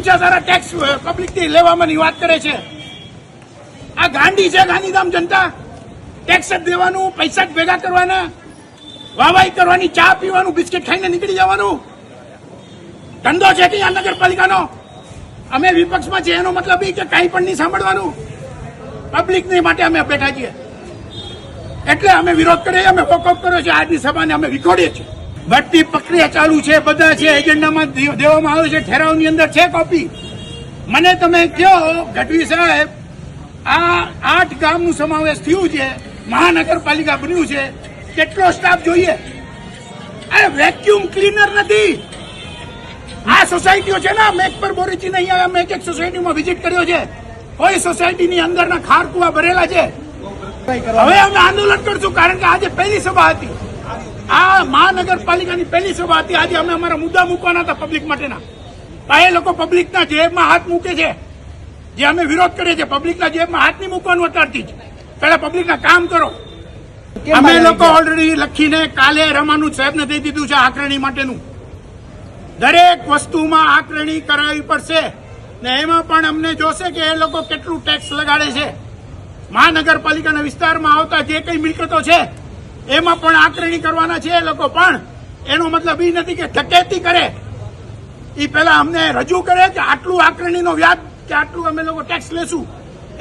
ઊંચા સારા ટેક્સ પબ્લિકથી લેવાની વાત કરે છે। આ ગાંડી છે ગાંધીધામ જનતા। ટેક્સ જ દેવાનું, પૈસા જ ભેગા કરવાના, વાહવાઈ કરવાની, ચા પીવાનું, બિસ્કિટ ખાઈને નીકળી જવાનું ધંધો છે કે આ નગરપાલિકાનો? અમે વિપક્ષમાં છે એનો મતલબ એ કે કંઈ પણ નહીં સાંભળવાનું, પબ્લિકની માટે અમે બેઠા છીએ એટલે અમે વિરોધ કરીએ, અમે વોકઆઉટ કર્યો છે। આજની સભાને અમે વિખોડીએ છીએ। ભરતી પ્રક્રિયા ચાલુ છે, બધા છે, એજન્ડામાં દેવામાં આવ્યો છે, ઠેરાવની અંદર છે કોપી। મને તમે કહો ગઢવી સાહેબ, આ 8 ગામનું સમાવેશ થયું છે, મહાનગરપાલિકા બન્યું છે, કેટલો સ્ટાફ જોઈએ? અરે વેક્યુમ ક્લીનર નથી આ સોસાયટીઓ છે ને। મેક પર બોરીચી નહીં આવ્યા, મેં એક સોસાયટીમાં વિઝિટ કર્યો છે, કોઈ સોસાયટીની અંદરના ખાર કુવા ભરેલા છે। હવે અમે આંદોલન કરશું કારણ કે આજે પહેલી સભા હતી, આ મહાનગરપાલિકાની પહેલી સભા હતી। આજે અમે અમારા મુદ્દા મૂકવાના હતા પબ્લિક માટેના, એ લોકો પબ્લિકના જેબમાં હાથ મૂકે છે, જે અમે વિરોધ કરીએ છીએ। પબ્લિકના જેબમાં હાથ નહીં મૂકવાનું અત્યારથી જ, પહેલા પબ્લિકના કામ કરો। અમે લોકો ઓલરેડી લખીને કાલે રમાનું સાહેબને દઈ દીધું છે આકારણી માટેનું। દરેક વસ્તુમાં આકારણી કરાવવી પડશે ને એમાં પણ અમને જોશે કે એ લોકો કેટલું ટેક્સ લગાડે છે। મહાનગરપાલિકાના વિસ્તારમાં આવતા જે કઈ મિલકતો છે એમાં પણ આકારણી કરવાના છે એ લોકો। પણ એનો મતલબ એ નથી કે ઠકેતી કરે, એ પહેલા અમને રજૂ કરે કે આટલું આકારણીનો વ્યાજ કે આટલું અમે લોકો ટેક્સ લેશું,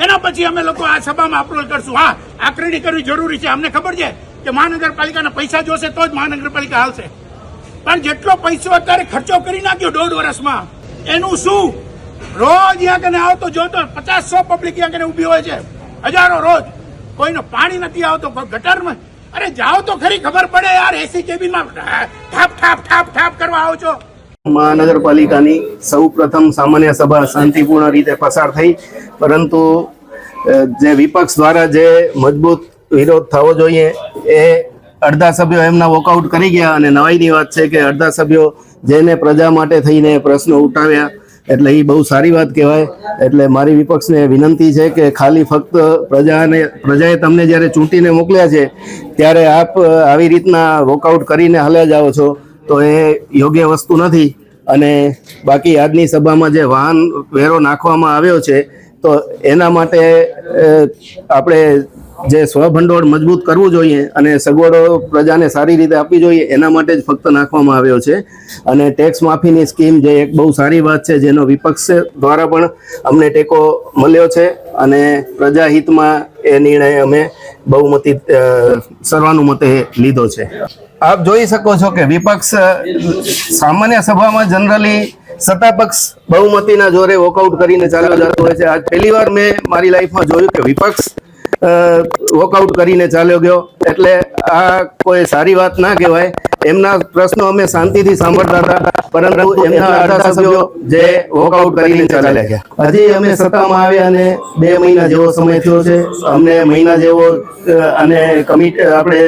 એના પછી અમે લોકો આ સભામાં અપ્રોલ કરશું। હા, આકારણી કરવી જરૂરી છે, અમને ખબર છે કે મહાનગરપાલિકાના પૈસા જોશે તો જ મહાનગરપાલિકા હાલશે, પણ જેટલો પૈસો અત્યારે ખર્ચો કરી નાખ્યો 1.5 વર્ષમાં એનું શું? રોજ અહીંયા કને આવતો જોતો 50-100 પબ્લિક અહીંયા કને ઉભી હોય છે, હજારો રોજ, કોઈનો પાણી નથી આવતો ગટરમાં। અરે જાઓ તો ખરી, ખબર પડે યાર, એસી કેબિનમાં ઠાપ ઠાપ ઠાપ ઠાપ કરવા આવો છો। મહાનગરપાલિકાની સૌ પ્રથમ સામાન્ય સભા શાંતિપૂર્ણ રીતે પસાર થઈ, પરંતુ જે વિપક્ષ દ્વારા જે મજબૂત વિરોધ થવો જોઈએ એ અડધા સભ્યો એમના વોકઆઉટ કરી ગયા। અને નવાઈની વાત છે કે અડધા સભ્યો જેને પ્રજા માટે થઈને પ્રશ્નો ઉઠાવ્યા, એટલે એ બહુ સારી વાત કહેવાય। એટલે મારી વિપક્ષને વિનંતી છે કે ખાલી ફક્ત પ્રજાએ તમને જ્યારે ચૂંટીને મોકલ્યા છે ત્યારે આપ આવી રીતના વોકઆઉટ કરીને હાલ્યા જાઓ છો તો એ યોગ્ય વસ્તુ નથી। અને બાકી આજની સભામાં જે વાહન વેરો નાખવામાં આવ્યો છે તો એના માટે આપણે જે સ્વભંડોળ મજબૂત કરવું જોઈએ અને સગવડો પ્રજાને સારી રીતે આપવી જોઈએ, એના માટે જ ફક્ત નાખવામાં આવ્યો છે। અને ટેક્સ માફીની સ્કીમ જે એક બહુ સારી વાત છે, જેનો વિપક્ષ દ્વારા પણ અમને ટેકો મળ્યો છે અને પ્રજાહિતમાં એ નિર્ણય અમે બહુમતી સર્વાનુમતે લીધો છે। આપ જોઈ શકો છો કે વિપક્ષ સામાન્ય સભામાં જનરલી સત્તાપક્ષ બહુમતીના જોરે વોકઆઉટ કરીને ચાલ્યો જતો હોય છે। આજ પહેલી વાર મેં મારી લાઈફમાં જોયું કે વિપક્ષ વોકઆઉટ કરીને ચાલ્યો ગયો, એટલે આ કોઈ સારી વાત ના કહેવાય। એમના પ્રશ્નો અમે શાંતિથી સાંભળતા હતા, પરંતુ એમના અડધા સભ્યો જે વોકઆઉટ કરીને ચાલ્યા ગયા। હજી અમે સત્તામાં આવ્યા અને 2 મહિના જેવો સમય થયો છે, અમને મહિના જેવો અને કમિટી આપણે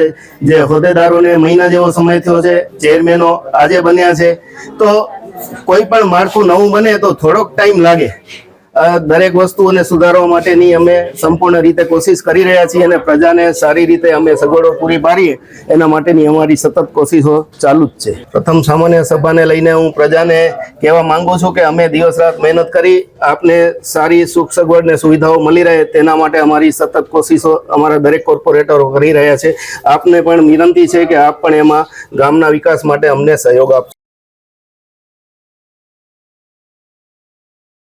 જે હોદ્દેદારોને મહિના જેવો સમય થયો છે, ચેરમેનો આજે બન્યા છે। તો કોઈ પણ માળખું નવું બને તો થોડોક ટાઈમ લાગે। દરેક વસ્તુઓને સુધારવા માટેની અમે સંપૂર્ણ રીતે કોશિશ કરી રહ્યા છીએ અને પ્રજાને સારી રીતે અમે સગવડો પૂરી પાડીએ એના માટેની અમારી સતત કોશિશો ચાલુ જ છે। પ્રથમ સામાન્ય સભાને લઈને હું પ્રજાને કહેવા માંગુ છું કે અમે દિવસ રાત મહેનત કરી આપને સારી સુખ સગવડ ને સુવિધાઓ મળી રહે તેના માટે અમારી સતત કોશિશો અમારા દરેક કોર્પોરેટરો કરી રહ્યા છે। આપને પણ વિનંતી છે કે આપ પણ એમાં ગામના વિકાસ માટે અમને સહયોગ આપશો।